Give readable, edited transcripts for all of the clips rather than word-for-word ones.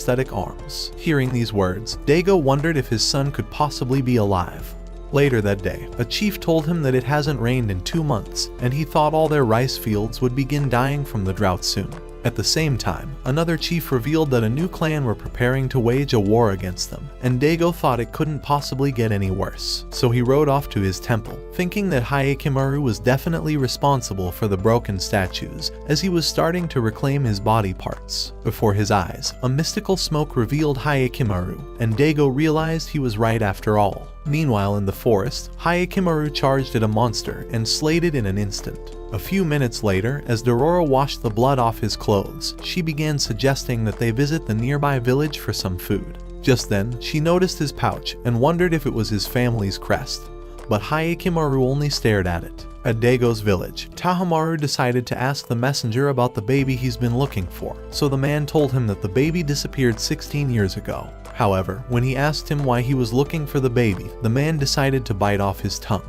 prosthetic arms. Hearing these words, Daigo wondered if his son could possibly be alive. Later that day, a chief told him that it hasn't rained in 2 months, and he thought all their rice fields would begin dying from the drought soon. At the same time, another chief revealed that a new clan were preparing to wage a war against them, and Daigo thought it couldn't possibly get any worse. So he rode off to his temple, thinking that Hyakimaru was definitely responsible for the broken statues, as he was starting to reclaim his body parts. Before his eyes, a mystical smoke revealed Hyakimaru, and Daigo realized he was right after all. Meanwhile, in the forest, Hyakimaru charged at a monster and slayed it in an instant. A few minutes later, as Dororo washed the blood off his clothes, she began suggesting that they visit the nearby village for some food. Just then, she noticed his pouch and wondered if it was his family's crest, but Hyakimaru only stared at it. At Daigo's village, Tahamaru decided to ask the messenger about the baby he's been looking for, so the man told him that the baby disappeared 16 years ago. However, when he asked him why he was looking for the baby, the man decided to bite off his tongue,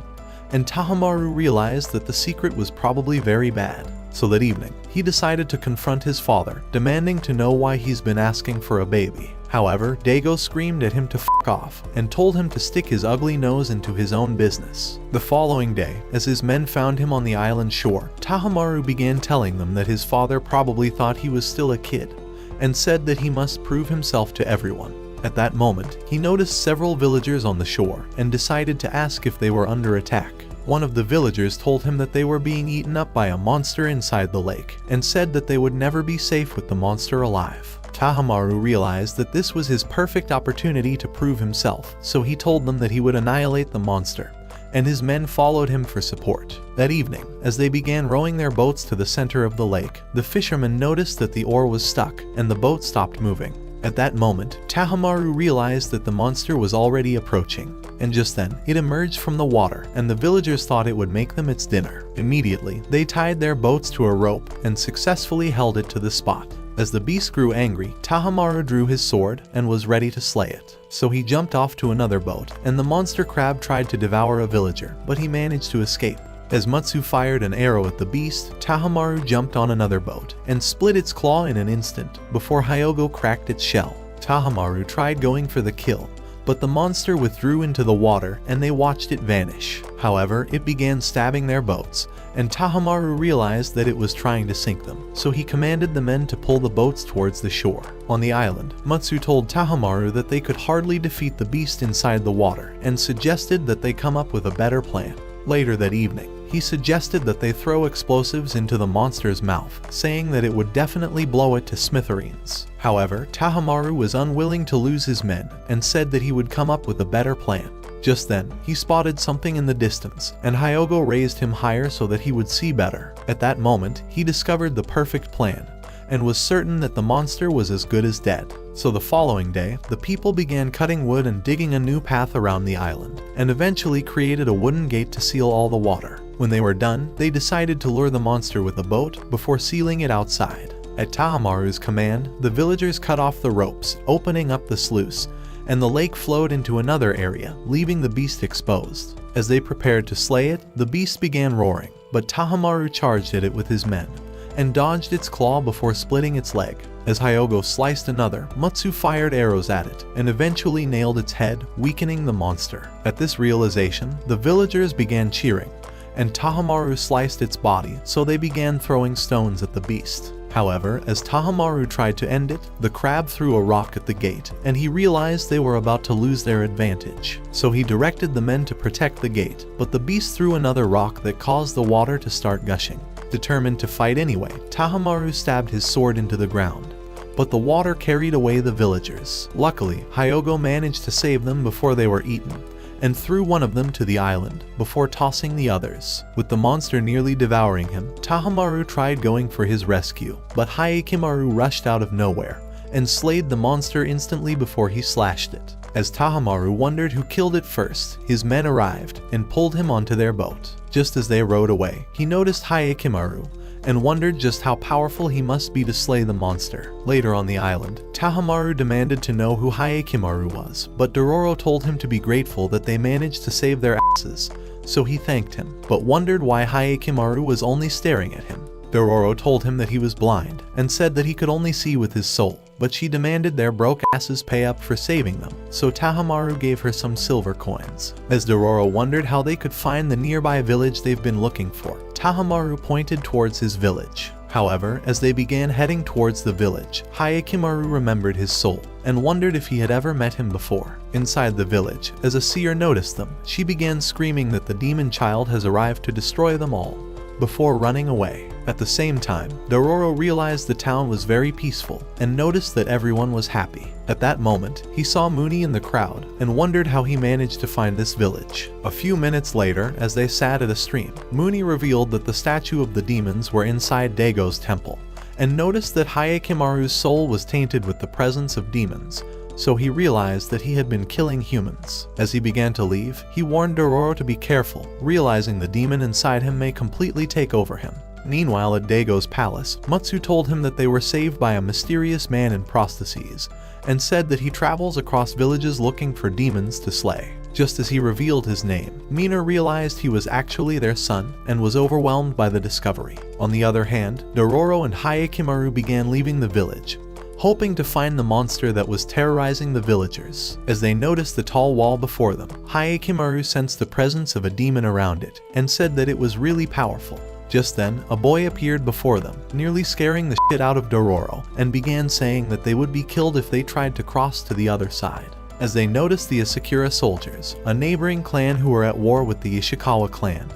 and Tahamaru realized that the secret was probably very bad. So that evening, he decided to confront his father, demanding to know why he's been asking for a baby. However, Daigo screamed at him to f**k off and told him to stick his ugly nose into his own business. The following day, as his men found him on the island shore, Tahamaru began telling them that his father probably thought he was still a kid, and said that he must prove himself to everyone. At that moment, he noticed several villagers on the shore and decided to ask if they were under attack. One of the villagers told him that they were being eaten up by a monster inside the lake, and said that they would never be safe with the monster alive. Tahamaru realized that this was his perfect opportunity to prove himself, so he told them that he would annihilate the monster, and his men followed him for support. That evening, as they began rowing their boats to the center of the lake, the fishermen noticed that the oar was stuck, and the boat stopped moving. At that moment, Tahamaru realized that the monster was already approaching, and just then, it emerged from the water, and the villagers thought it would make them its dinner. Immediately, they tied their boats to a rope and successfully held it to the spot. As the beast grew angry, Tahamaru drew his sword and was ready to slay it. So he jumped off to another boat, and the monster crab tried to devour a villager, but he managed to escape. As Matsu fired an arrow at the beast, Tahamaru jumped on another boat and split its claw in an instant before Hyogo cracked its shell. Tahamaru tried going for the kill, but the monster withdrew into the water and they watched it vanish. However, it began stabbing their boats, and Tahamaru realized that it was trying to sink them, so he commanded the men to pull the boats towards the shore. On the island, Matsu told Tahamaru that they could hardly defeat the beast inside the water and suggested that they come up with a better plan. Later that evening, he suggested that they throw explosives into the monster's mouth, saying that it would definitely blow it to smithereens. However, Tahamaru was unwilling to lose his men and said that he would come up with a better plan. Just then, he spotted something in the distance, and Hyogo raised him higher so that he would see better. At that moment, he discovered the perfect plan, and was certain that the monster was as good as dead. So the following day, the people began cutting wood and digging a new path around the island, and eventually created a wooden gate to seal all the water. When they were done, they decided to lure the monster with a boat before sealing it outside. At Tahamaru's command, the villagers cut off the ropes, opening up the sluice, and the lake flowed into another area, leaving the beast exposed. As they prepared to slay it, the beast began roaring, but Tahamaru charged at it with his men, and dodged its claw before splitting its leg. As Hyogo sliced another, Matsu fired arrows at it, and eventually nailed its head, weakening the monster. At this realization, the villagers began cheering, and Tahamaru sliced its body, so they began throwing stones at the beast. However, as Tahamaru tried to end it, the crab threw a rock at the gate, and he realized they were about to lose their advantage. So he directed the men to protect the gate, but the beast threw another rock that caused the water to start gushing. Determined to fight anyway, Tahamaru stabbed his sword into the ground, but the water carried away the villagers. Luckily, Hyogo managed to save them before they were eaten, and threw one of them to the island, before tossing the others. With the monster nearly devouring him, Tahamaru tried going for his rescue, but Hyakimaru rushed out of nowhere, and slayed the monster instantly before he slashed it. As Tahamaru wondered who killed it first, his men arrived, and pulled him onto their boat. Just as they rowed away, he noticed Hyakimaru, and wondered just how powerful he must be to slay the monster. Later on the island, Tahamaru demanded to know who Hyakimaru was, but Dororo told him to be grateful that they managed to save their asses, so he thanked him, but wondered why Hyakimaru was only staring at him. Dororo told him that he was blind, and said that he could only see with his soul, but she demanded their broke asses pay up for saving them, so Tahamaru gave her some silver coins. As Dororo wondered how they could find the nearby village they've been looking for, Tahamaru pointed towards his village. However, as they began heading towards the village, Hayakimaru remembered his soul and wondered if he had ever met him before. Inside the village, as a seer noticed them, she began screaming that the demon child has arrived to destroy them all, before running away. At the same time, Dororo realized the town was very peaceful and noticed that everyone was happy. At that moment, he saw Mooney in the crowd and wondered how he managed to find this village. A few minutes later, as they sat at a stream, Mooney revealed that the statue of the demons were inside Daigo's temple, and noticed that Hayakimaru's soul was tainted with the presence of demons, so he realized that he had been killing humans. As he began to leave, he warned Dororo to be careful, realizing the demon inside him may completely take over him. Meanwhile, at Daigo's palace, Matsu told him that they were saved by a mysterious man in prostheses, and said that he travels across villages looking for demons to slay. Just as he revealed his name, Mina realized he was actually their son and was overwhelmed by the discovery. On the other hand, Dororo and Hayakimaru began leaving the village, hoping to find the monster that was terrorizing the villagers. As they noticed the tall wall before them, Hayakimaru sensed the presence of a demon around it and said that it was really powerful. Just then, a boy appeared before them, nearly scaring the shit out of Dororo, and began saying that they would be killed if they tried to cross to the other side. As they noticed the Asakura soldiers, a neighboring clan who were at war with the Ishikawa clan,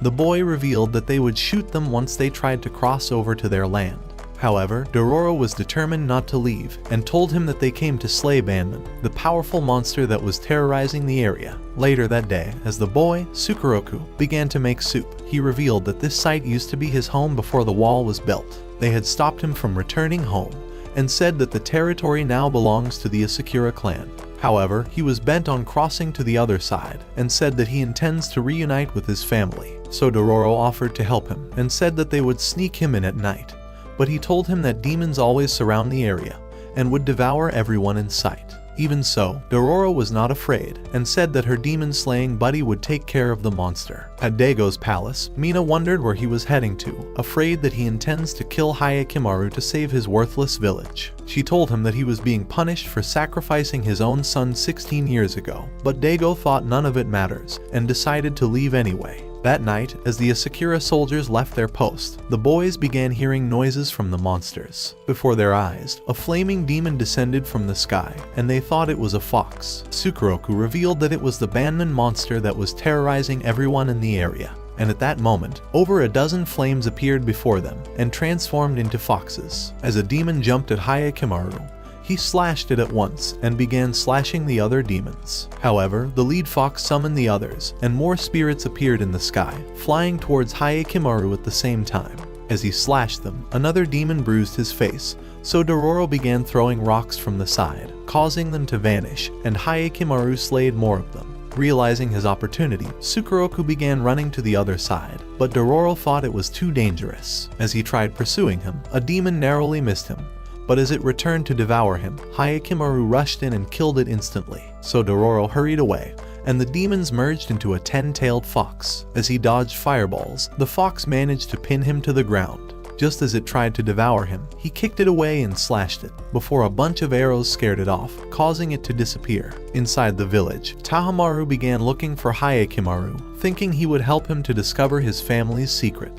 the boy revealed that they would shoot them once they tried to cross over to their land. However, Dororo was determined not to leave, and told him that they came to slay Banman, the powerful monster that was terrorizing the area. Later that day, as the boy, Sukuroku, began to make soup, he revealed that this site used to be his home before the wall was built. They had stopped him from returning home, and said that the territory now belongs to the Asakura clan. However, he was bent on crossing to the other side, and said that he intends to reunite with his family. So Dororo offered to help him, and said that they would sneak him in at night. But he told him that demons always surround the area, and would devour everyone in sight. Even so, Dororo was not afraid, and said that her demon-slaying buddy would take care of the monster. At Daigo's palace, Mina wondered where he was heading to, afraid that he intends to kill Hayakimaru to save his worthless village. She told him that he was being punished for sacrificing his own son 16 years ago, but Daigo thought none of it matters, and decided to leave anyway. That night, as the Asakura soldiers left their post, the boys began hearing noises from the monsters. Before their eyes, a flaming demon descended from the sky, and they thought it was a fox. Sukuroku revealed that it was the Banman monster that was terrorizing everyone in the area. And at that moment, over a dozen flames appeared before them, and transformed into foxes. As a demon jumped at Hayakimaru, he slashed it at once and began slashing the other demons. However, the lead fox summoned the others, and more spirits appeared in the sky, flying towards Hayakimaru at the same time. As he slashed them, another demon bruised his face, so Dororo began throwing rocks from the side, causing them to vanish, and Hayakimaru slayed more of them. Realizing his opportunity, Sukuroku began running to the other side, but Dororo thought it was too dangerous. As he tried pursuing him, a demon narrowly missed him, but as it returned to devour him, Hayakimaru rushed in and killed it instantly. So Dororo hurried away, and the demons merged into a 10-tailed fox. As he dodged fireballs, the fox managed to pin him to the ground. Just as it tried to devour him, he kicked it away and slashed it, before a bunch of arrows scared it off, causing it to disappear. Inside the village, Tahamaru began looking for Hayakimaru, thinking he would help him to discover his family's secret,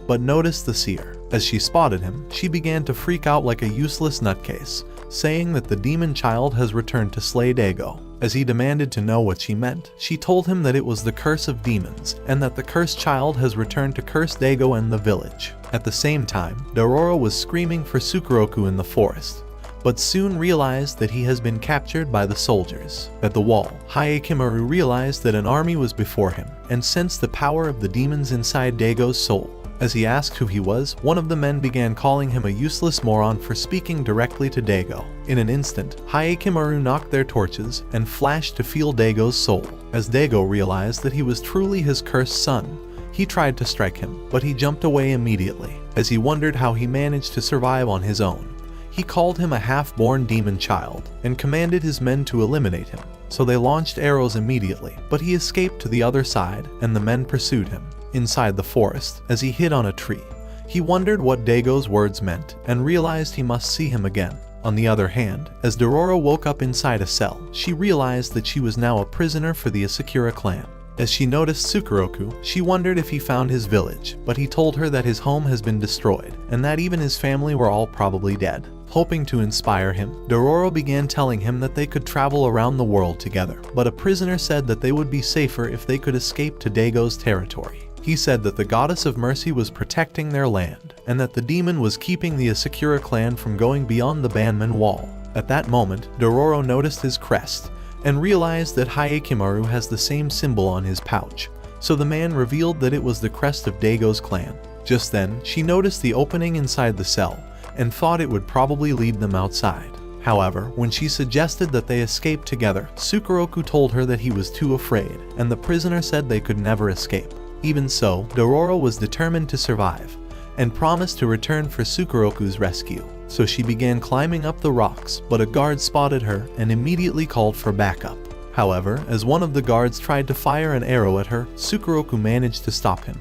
but noticed the seer. As she spotted him, she began to freak out like a useless nutcase, saying that the demon child has returned to slay Daigo. As he demanded to know what she meant, she told him that it was the curse of demons, and that the cursed child has returned to curse Daigo and the village. At the same time, Dororo was screaming for Sukuroku in the forest, but soon realized that he has been captured by the soldiers. At the wall, Hayakimaru realized that an army was before him, and sensed the power of the demons inside Daigo's soul. As he asked who he was, one of the men began calling him a useless moron for speaking directly to Daigo. In an instant, Hayakimaru knocked their torches and flashed to feel Daigo's soul. As Daigo realized that he was truly his cursed son, he tried to strike him, but he jumped away immediately. As he wondered how he managed to survive on his own, he called him a half-born demon child and commanded his men to eliminate him. So they launched arrows immediately, but he escaped to the other side and the men pursued him. Inside the forest, as he hid on a tree, he wondered what Daigo's words meant and realized he must see him again. On the other hand, as Dororo woke up inside a cell, she realized that she was now a prisoner for the Asakura clan. As she noticed Sukeroku, she wondered if he found his village, but he told her that his home has been destroyed, and that even his family were all probably dead. Hoping to inspire him, Dororo began telling him that they could travel around the world together, but a prisoner said that they would be safer if they could escape to Daigo's territory. He said that the goddess of mercy was protecting their land, and that the demon was keeping the Asakura clan from going beyond the Banman wall. At that moment, Dororo noticed his crest, and realized that Hyakimaru has the same symbol on his pouch, so the man revealed that it was the crest of Daigo's clan. Just then, she noticed the opening inside the cell, and thought it would probably lead them outside. However, when she suggested that they escape together, Sukeroku told her that he was too afraid, and the prisoner said they could never escape. Even so, Dororo was determined to survive, and promised to return for Sukeroku's rescue. So she began climbing up the rocks, but a guard spotted her and immediately called for backup. However, as one of the guards tried to fire an arrow at her, Sukeroku managed to stop him,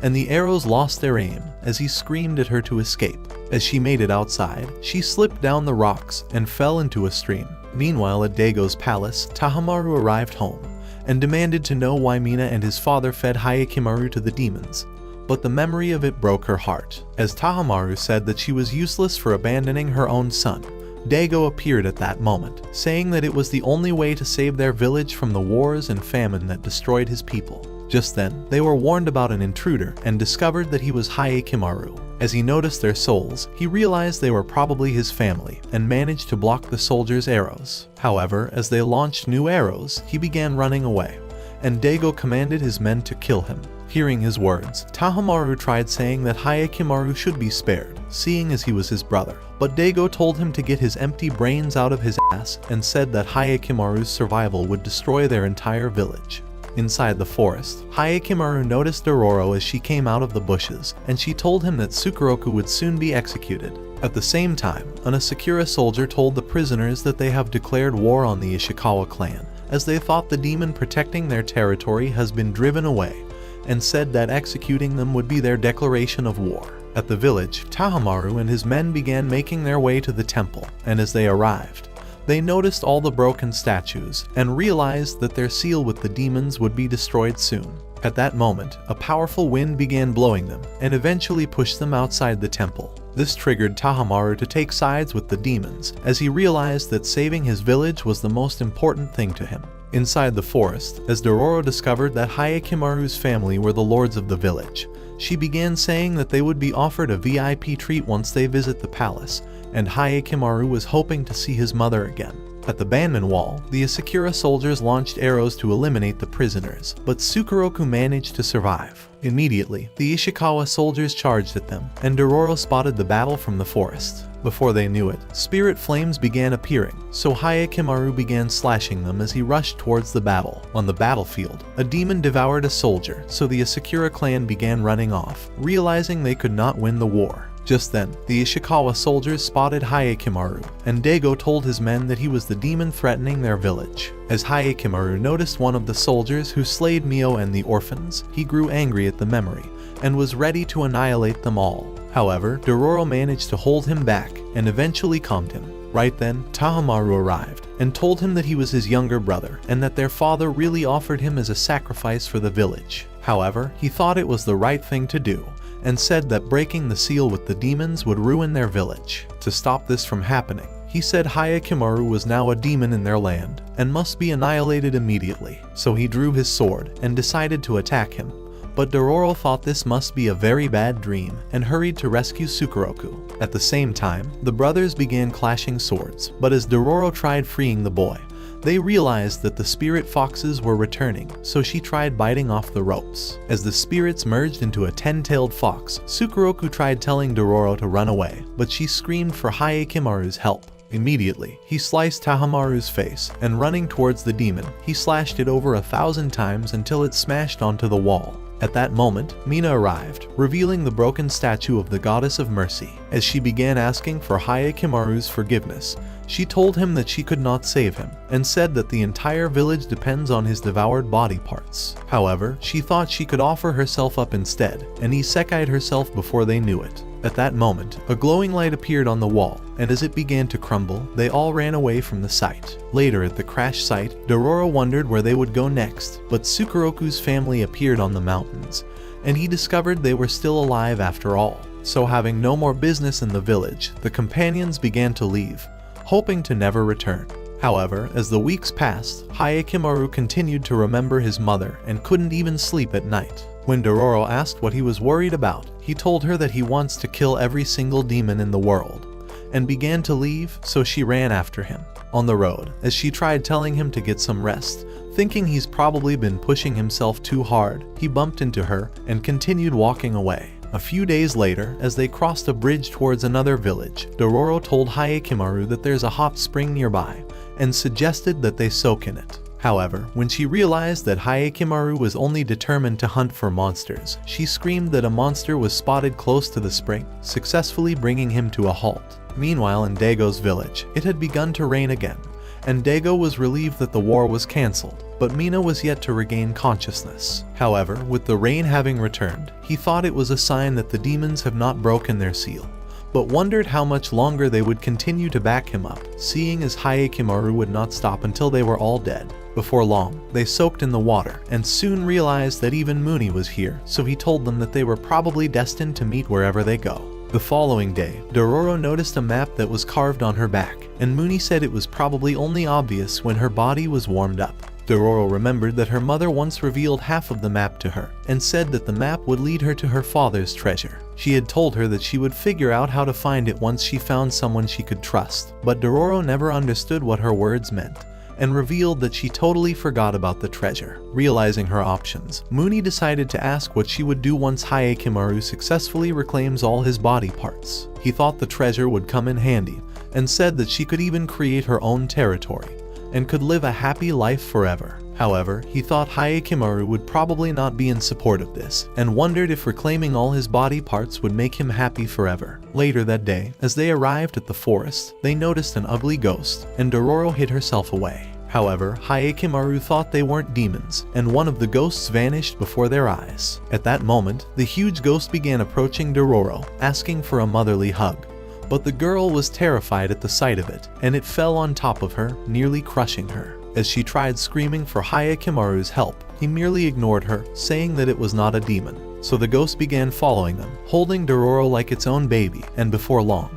and the arrows lost their aim as he screamed at her to escape. As she made it outside, she slipped down the rocks and fell into a stream. Meanwhile, at Daigo's palace, Tahamaru arrived home and demanded to know why Mina and his father fed Hyakimaru to the demons. But the memory of it broke her heart, as Tahamaru said that she was useless for abandoning her own son. Daigo appeared at that moment, saying that it was the only way to save their village from the wars and famine that destroyed his people. Just then, they were warned about an intruder and discovered that he was Hyakimaru. As he noticed their souls, he realized they were probably his family and managed to block the soldiers' arrows. However, as they launched new arrows, he began running away, and Daigo commanded his men to kill him. Hearing his words, Tahamaru tried saying that Hyakimaru should be spared, seeing as he was his brother. But Daigo told him to get his empty brains out of his ass and said that Hyakimaru's survival would destroy their entire village. Inside the forest, Hyakimaru noticed Dororo as she came out of the bushes, and she told him that Sukeroku would soon be executed. At the same time, an Asakura soldier told the prisoners that they have declared war on the Ishikawa clan, as they thought the demon protecting their territory has been driven away, and said that executing them would be their declaration of war. At the village, Tahamaru and his men began making their way to the temple, and as they arrived, they noticed all the broken statues and realized that their seal with the demons would be destroyed soon. At that moment, a powerful wind began blowing them and eventually pushed them outside the temple. This triggered Tahamaru to take sides with the demons, as he realized that saving his village was the most important thing to him. Inside the forest, as Dororo discovered that Hyakimaru's family were the lords of the village, she began saying that they would be offered a VIP treat once they visit the palace, and Hyakimaru was hoping to see his mother again. At the Banman wall, the Asakura soldiers launched arrows to eliminate the prisoners, but Sukeroku managed to survive. Immediately, the Ishikawa soldiers charged at them, and Dororo spotted the battle from the forest. Before they knew it, spirit flames began appearing, so Hyakimaru began slashing them as he rushed towards the battle. On the battlefield, a demon devoured a soldier, so the Asakura clan began running off, realizing they could not win the war. Just then, the Ishikawa soldiers spotted Hyakimaru, and Daigo told his men that he was the demon threatening their village. As Hyakimaru noticed one of the soldiers who slayed Mio and the orphans, he grew angry at the memory, and was ready to annihilate them all. However, Dororo managed to hold him back, and eventually calmed him. Right then, Tahamaru arrived, and told him that he was his younger brother, and that their father really offered him as a sacrifice for the village. However, he thought it was the right thing to do, and said that breaking the seal with the demons would ruin their village. To stop this from happening, he said Hyakimaru was now a demon in their land, and must be annihilated immediately. So he drew his sword, and decided to attack him. But Dororo thought this must be a very bad dream, and hurried to rescue Sukeroku. At the same time, the brothers began clashing swords, but as Dororo tried freeing the boy, they realized that the spirit foxes were returning, so she tried biting off the ropes. As the spirits merged into a 10-tailed fox, Sukeroku tried telling Dororo to run away, but she screamed for Hyakimaru's help. Immediately, he sliced Tahamaru's face, and running towards the demon, he slashed it over 1,000 times until it smashed onto the wall. At that moment, Mina arrived, revealing the broken statue of the goddess of mercy. As she began asking for Hyakimaru's forgiveness, She told him that she could not save him, and said that the entire village depends on his devoured body parts. However, she thought she could offer herself up instead, and isekai'd herself before they knew it. At that moment, a glowing light appeared on the wall, and as it began to crumble, they all ran away from the site. Later at the crash site, Dororo wondered where they would go next, but Tsukuroku's family appeared on the mountains, and he discovered they were still alive after all. So having no more business in the village, the companions began to leave, hoping to never return. However, as the weeks passed, Hyakkimaru continued to remember his mother and couldn't even sleep at night. When Dororo asked what he was worried about, he told her that he wants to kill every single demon in the world, and began to leave, so she ran after him. On the road, as she tried telling him to get some rest, thinking he's probably been pushing himself too hard, he bumped into her and continued walking away. A few days later, as they crossed a bridge towards another village, Dororo told Hyakkimaru that there's a hot spring nearby, and suggested that they soak in it. However, when she realized that Hyakkimaru was only determined to hunt for monsters, she screamed that a monster was spotted close to the spring, successfully bringing him to a halt. Meanwhile, in Daigo's village, it had begun to rain again, and Daigo was relieved that the war was cancelled, but Mina was yet to regain consciousness. However, with the rain having returned, he thought it was a sign that the demons have not broken their seal, but wondered how much longer they would continue to back him up, seeing as Hyakkimaru would not stop until they were all dead. Before long, they soaked in the water, and soon realized that even Muni was here, so he told them that they were probably destined to meet wherever they go. The following day, Dororo noticed a map that was carved on her back, and Muni said it was probably only obvious when her body was warmed up. Dororo remembered that her mother once revealed half of the map to her, and said that the map would lead her to her father's treasure. She had told her that she would figure out how to find it once she found someone she could trust, but Dororo never understood what her words meant, and revealed that she totally forgot about the treasure. Realizing her options, Muni decided to ask what she would do once Hyakkimaru successfully reclaims all his body parts. He thought the treasure would come in handy, and said that she could even create her own territory, and could live a happy life forever. However, he thought Hyakkimaru would probably not be in support of this, and wondered if reclaiming all his body parts would make him happy forever. Later that day, as they arrived at the forest, they noticed an ugly ghost, and Dororo hid herself away. However, Hyakkimaru thought they weren't demons, and one of the ghosts vanished before their eyes. At that moment, the huge ghost began approaching Dororo, asking for a motherly hug. But the girl was terrified at the sight of it, and it fell on top of her, nearly crushing her. As she tried screaming for Hyakkimaru's help, he merely ignored her, saying that it was not a demon. So the ghost began following them, holding Dororo like its own baby, and before long,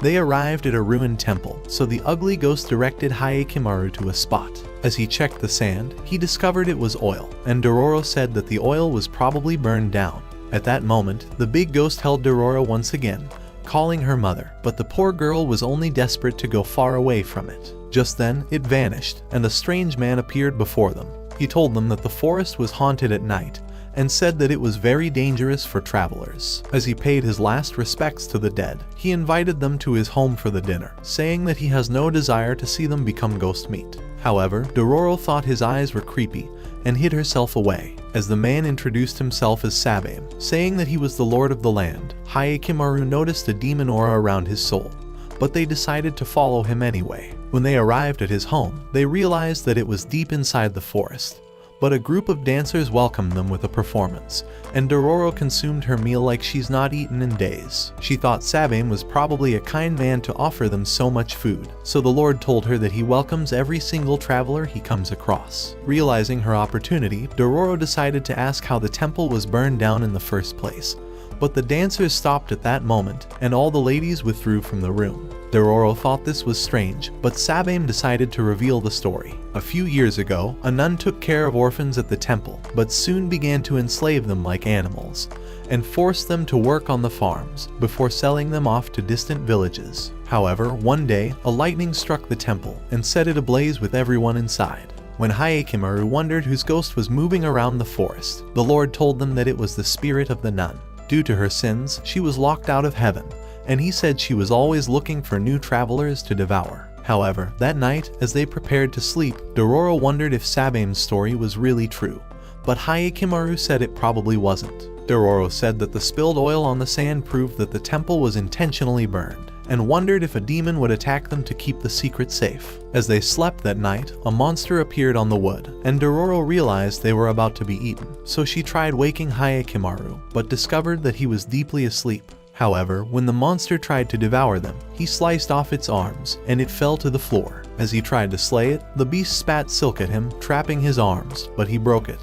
they arrived at a ruined temple, so the ugly ghost directed Hyakkimaru to a spot. As he checked the sand, he discovered it was oil, and Dororo said that the oil was probably burned down. At that moment, the big ghost held Dororo once again, calling her mother, but the poor girl was only desperate to go far away from it. Just then, it vanished, and a strange man appeared before them. He told them that the forest was haunted at night, and said that it was very dangerous for travelers. As he paid his last respects to the dead, he invited them to his home for the dinner, saying that he has no desire to see them become ghost meat. However, Dororo thought his eyes were creepy, and hid herself away. As the man introduced himself as Sabame, saying that he was the lord of the land, Hyakkimaru noticed a demon aura around his soul, but they decided to follow him anyway. When they arrived at his home, they realized that it was deep inside the forest, but a group of dancers welcomed them with a performance, and Dororo consumed her meal like she's not eaten in days. She thought Sabame was probably a kind man to offer them so much food, so the Lord told her that he welcomes every single traveler he comes across. Realizing her opportunity, Dororo decided to ask how the temple was burned down in the first place, but the dancers stopped at that moment, and all the ladies withdrew from the room. Dororo thought this was strange, but Sabame decided to reveal the story. A few years ago, a nun took care of orphans at the temple, but soon began to enslave them like animals, and forced them to work on the farms, before selling them off to distant villages. However, one day, a lightning struck the temple, and set it ablaze with everyone inside. When Hyakkimaru wondered whose ghost was moving around the forest, the Lord told them that it was the spirit of the nun. Due to her sins, she was locked out of heaven, and he said she was always looking for new travelers to devour. However, that night, as they prepared to sleep, Dororo wondered if Sabame's story was really true, but Hyakkimaru said it probably wasn't. Dororo said that the spilled oil on the sand proved that the temple was intentionally burned, and wondered if a demon would attack them to keep the secret safe. As they slept that night, a monster appeared on the wood, and Dororo realized they were about to be eaten, so she tried waking Hyakkimaru, but discovered that he was deeply asleep. However, when the monster tried to devour them, he sliced off its arms, and it fell to the floor. As he tried to slay it, the beast spat silk at him, trapping his arms, but he broke it,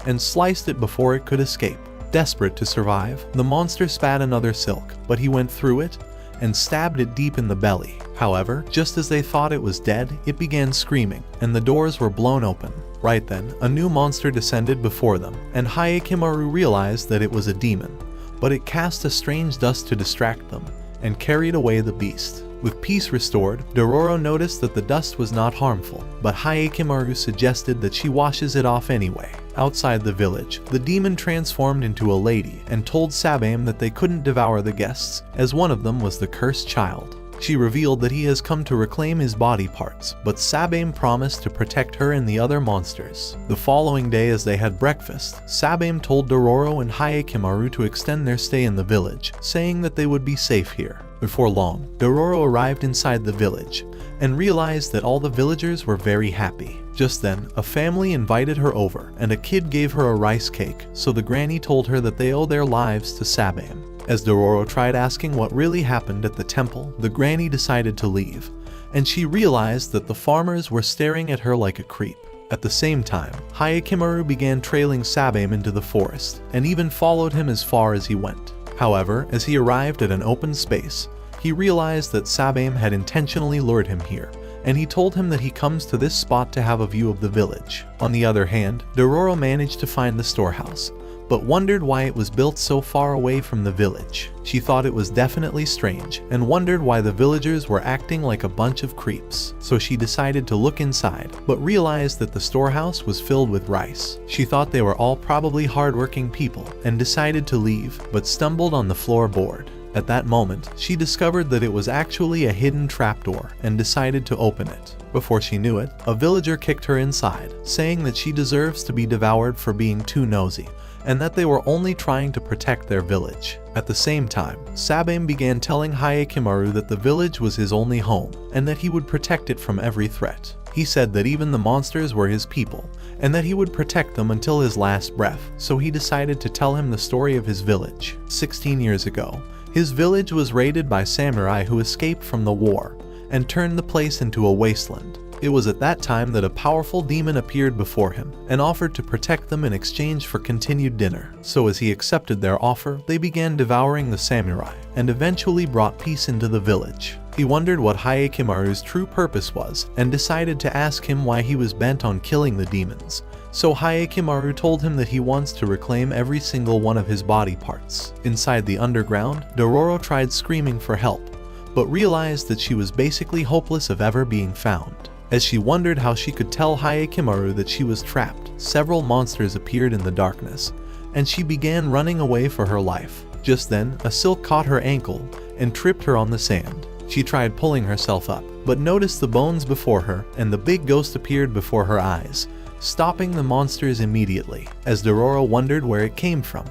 and sliced it before it could escape. Desperate to survive, the monster spat another silk, but he went through it, and stabbed it deep in the belly. However, just as they thought it was dead, it began screaming, and the doors were blown open. Right then, a new monster descended before them, and Hyakkimaru realized that it was a demon, but it cast a strange dust to distract them, and carried away the beast. With peace restored, Dororo noticed that the dust was not harmful, but Hyakkimaru suggested that she washes it off anyway. Outside the village, the demon transformed into a lady and told Sabame that they couldn't devour the guests, as one of them was the cursed child. She revealed that he has come to reclaim his body parts, but Sabame promised to protect her and the other monsters. The following day, as they had breakfast, Sabame told Dororo and Hyakkimaru to extend their stay in the village, saying that they would be safe here. Before long, Dororo arrived inside the village and realized that all the villagers were very happy. Just then, a family invited her over, and a kid gave her a rice cake, so the granny told her that they owe their lives to Sabame. As Dororo tried asking what really happened at the temple, the granny decided to leave, and she realized that the farmers were staring at her like a creep. At the same time, Hyakkimaru began trailing Sabame into the forest, and even followed him as far as he went. However, as he arrived at an open space, he realized that Sabame had intentionally lured him here, and he told him that he comes to this spot to have a view of the village. On the other hand, Dororo managed to find the storehouse, but wondered why it was built so far away from the village. She thought it was definitely strange, and wondered why the villagers were acting like a bunch of creeps. So she decided to look inside, but realized that the storehouse was filled with rice. She thought they were all probably hardworking people, and decided to leave, but stumbled on the floorboard. At that moment, she discovered that it was actually a hidden trapdoor, and decided to open it. Before she knew it, a villager kicked her inside, saying that she deserves to be devoured for being too nosy, and that they were only trying to protect their village. At the same time, Sabame began telling Hyakkimaru that the village was his only home, and that he would protect it from every threat. He said that even the monsters were his people, and that he would protect them until his last breath, so he decided to tell him the story of his village. 16 years ago, his village was raided by samurai who escaped from the war, and turned the place into a wasteland. It was at that time that a powerful demon appeared before him, and offered to protect them in exchange for continued dinner. So as he accepted their offer, they began devouring the samurai, and eventually brought peace into the village. He wondered what Hyakkimaru's true purpose was, and decided to ask him why he was bent on killing the demons. So Hyakkimaru told him that he wants to reclaim every single one of his body parts. Inside the underground, Dororo tried screaming for help, but realized that she was basically hopeless of ever being found. As she wondered how she could tell Hyakkimaru that she was trapped, several monsters appeared in the darkness, and she began running away for her life. Just then, a silk caught her ankle and tripped her on the sand. She tried pulling herself up, but noticed the bones before her, and the big ghost appeared before her eyes, stopping the monsters immediately. As Dororo wondered where it came from,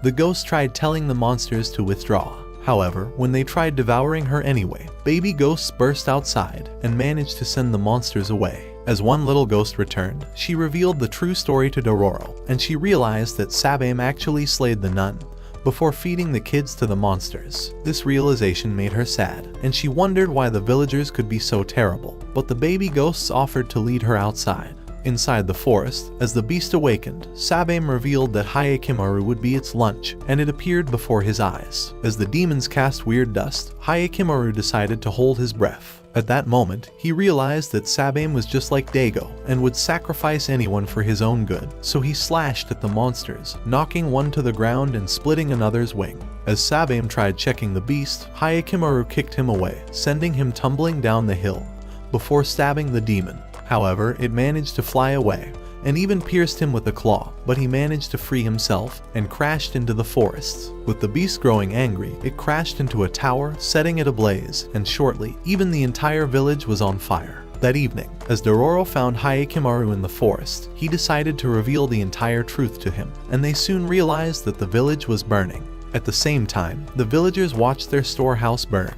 the ghost tried telling the monsters to withdraw. However, when they tried devouring her anyway, baby ghosts burst outside and managed to send the monsters away. As one little ghost returned, she revealed the true story to Dororo, and she realized that Sabame actually slayed the nun before feeding the kids to the monsters. This realization made her sad, and she wondered why the villagers could be so terrible, but the baby ghosts offered to lead her outside. Inside the forest, as the beast awakened, Sabame revealed that Hyakkimaru would be its lunch, and it appeared before his eyes. As the demons cast weird dust, Hyakkimaru decided to hold his breath. At that moment, he realized that Sabame was just like Daigo, and would sacrifice anyone for his own good, so he slashed at the monsters, knocking one to the ground and splitting another's wing. As Sabame tried checking the beast, Hyakkimaru kicked him away, sending him tumbling down the hill, before stabbing the demon. However, it managed to fly away, and even pierced him with a claw, but he managed to free himself, and crashed into the forests. With the beast growing angry, it crashed into a tower, setting it ablaze, and shortly, even the entire village was on fire. That evening, as Dororo found Hyakkimaru in the forest, he decided to reveal the entire truth to him, and they soon realized that the village was burning. At the same time, the villagers watched their storehouse burn,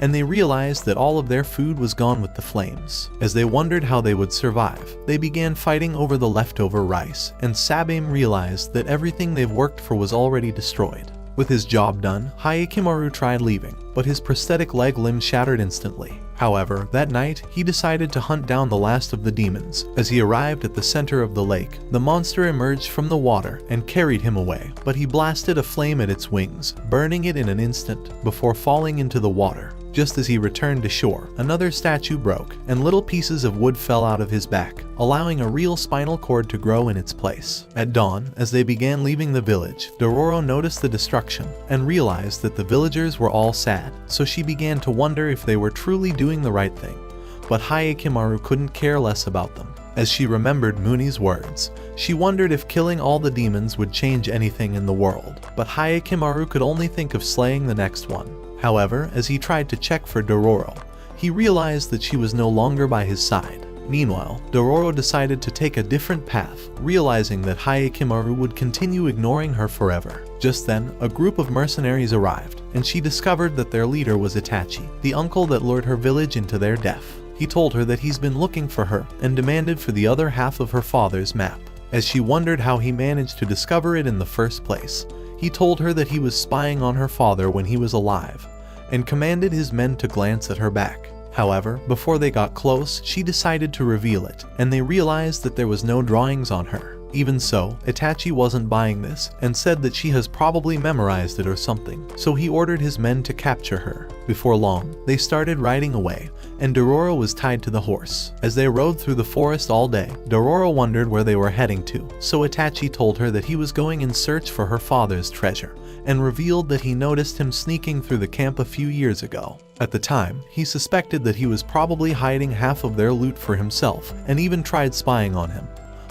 and they realized that all of their food was gone with the flames. As they wondered how they would survive, they began fighting over the leftover rice, and Sabame realized that everything they've worked for was already destroyed. With his job done, Hayakimaru tried leaving, but his prosthetic leg limb shattered instantly. However, that night, he decided to hunt down the last of the demons. As he arrived at the center of the lake, the monster emerged from the water and carried him away, but he blasted a flame at its wings, burning it in an instant before falling into the water. Just as he returned to shore, another statue broke, and little pieces of wood fell out of his back, allowing a real spinal cord to grow in its place. At dawn, as they began leaving the village, Dororo noticed the destruction and realized that the villagers were all sad, so she began to wonder if they were truly doing the right thing. But Hayakimaru couldn't care less about them. As she remembered Muni's words, she wondered if killing all the demons would change anything in the world, but Hayakimaru could only think of slaying the next one. However, as he tried to check for Dororo, he realized that she was no longer by his side. Meanwhile, Dororo decided to take a different path, realizing that Hayakimaru would continue ignoring her forever. Just then, a group of mercenaries arrived, and she discovered that their leader was Itachi, the uncle that lured her village into their death. He told her that he's been looking for her and demanded for the other half of her father's map. As she wondered how he managed to discover it in the first place, he told her that he was spying on her father when he was alive, and commanded his men to glance at her back. However, before they got close, she decided to reveal it, and they realized that there was no drawings on her. Even so, Itachi wasn't buying this, and said that she has probably memorized it or something, so he ordered his men to capture her. Before long, they started riding away, and Dororo was tied to the horse. As they rode through the forest all day, Dororo wondered where they were heading to, so Itachi told her that he was going in search for her father's treasure, and revealed that he noticed him sneaking through the camp a few years ago. At the time, he suspected that he was probably hiding half of their loot for himself, and even tried spying on him.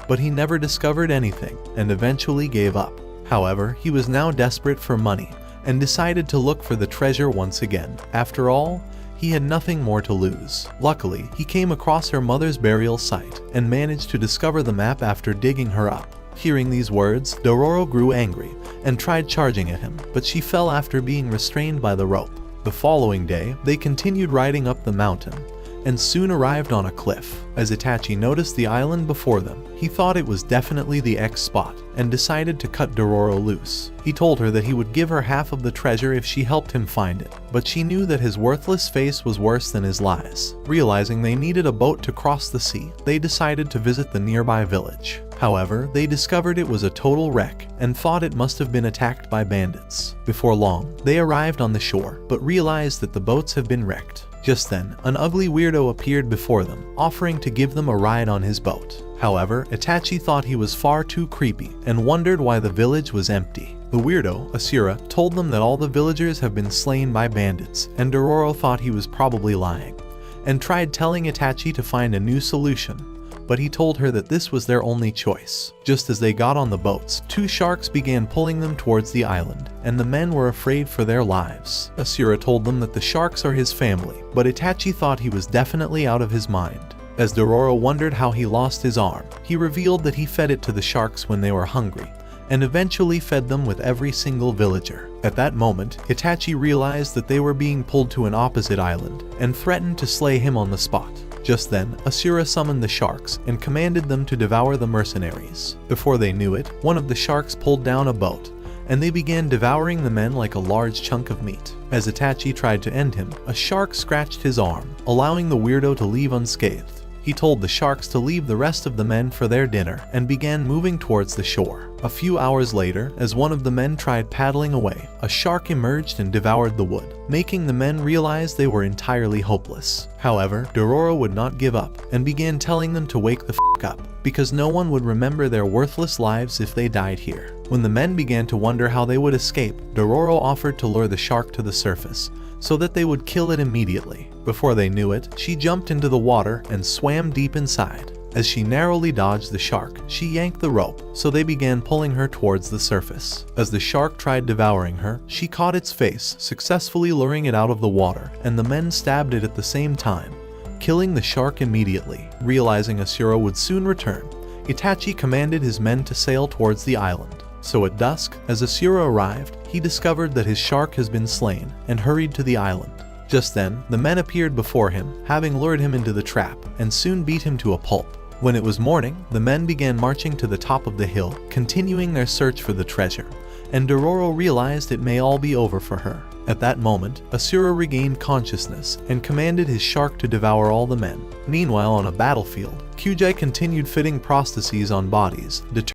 But he never discovered anything, and eventually gave up. However, he was now desperate for money, and decided to look for the treasure once again. After all, he had nothing more to lose. Luckily, he came across her mother's burial site, and managed to discover the map after digging her up. Hearing these words, Dororo grew angry, and tried charging at him, but she fell after being restrained by the rope. The following day, they continued riding up the mountain, and soon arrived on a cliff. As Itachi noticed the island before them, he thought it was definitely the X spot, and decided to cut Dororo loose. He told her that he would give her half of the treasure if she helped him find it, but she knew that his worthless face was worse than his lies. Realizing they needed a boat to cross the sea, they decided to visit the nearby village. However, they discovered it was a total wreck, and thought it must have been attacked by bandits. Before long, they arrived on the shore, but realized that the boats have been wrecked. Just then, an ugly weirdo appeared before them, offering to give them a ride on his boat. However, Itachi thought he was far too creepy, and wondered why the village was empty. The weirdo, Asura, told them that all the villagers have been slain by bandits, and Dororo thought he was probably lying, and tried telling Itachi to find a new solution, but he told her that this was their only choice. Just as they got on the boats, two sharks began pulling them towards the island, and the men were afraid for their lives. Asura told them that the sharks are his family, but Itachi thought he was definitely out of his mind. As Dororo wondered how he lost his arm, he revealed that he fed it to the sharks when they were hungry, and eventually fed them with every single villager. At that moment, Itachi realized that they were being pulled to an opposite island, and threatened to slay him on the spot. Just then, Asura summoned the sharks and commanded them to devour the mercenaries. Before they knew it, one of the sharks pulled down a boat, and they began devouring the men like a large chunk of meat. As Itachi tried to end him, a shark scratched his arm, allowing the weirdo to leave unscathed. He told the sharks to leave the rest of the men for their dinner, and began moving towards the shore. A few hours later, as one of the men tried paddling away, a shark emerged and devoured the wood, making the men realize they were entirely hopeless. However, Dororo would not give up, and began telling them to wake the f*** up, because no one would remember their worthless lives if they died here. When the men began to wonder how they would escape, Dororo offered to lure the shark to the surface, so that they would kill it immediately. Before they knew it, she jumped into the water and swam deep inside. As she narrowly dodged the shark, she yanked the rope, so they began pulling her towards the surface. As the shark tried devouring her, she caught its face, successfully luring it out of the water, and the men stabbed it at the same time, killing the shark immediately. Realizing Asura would soon return, Itachi commanded his men to sail towards the island. So at dusk, as Asura arrived, he discovered that his shark has been slain, and hurried to the island. Just then, the men appeared before him, having lured him into the trap, and soon beat him to a pulp. When it was morning, the men began marching to the top of the hill, continuing their search for the treasure, and Dororo realized it may all be over for her. At that moment, Asura regained consciousness and commanded his shark to devour all the men. Meanwhile, on a battlefield, Kyujai continued fitting prostheses on bodies, determined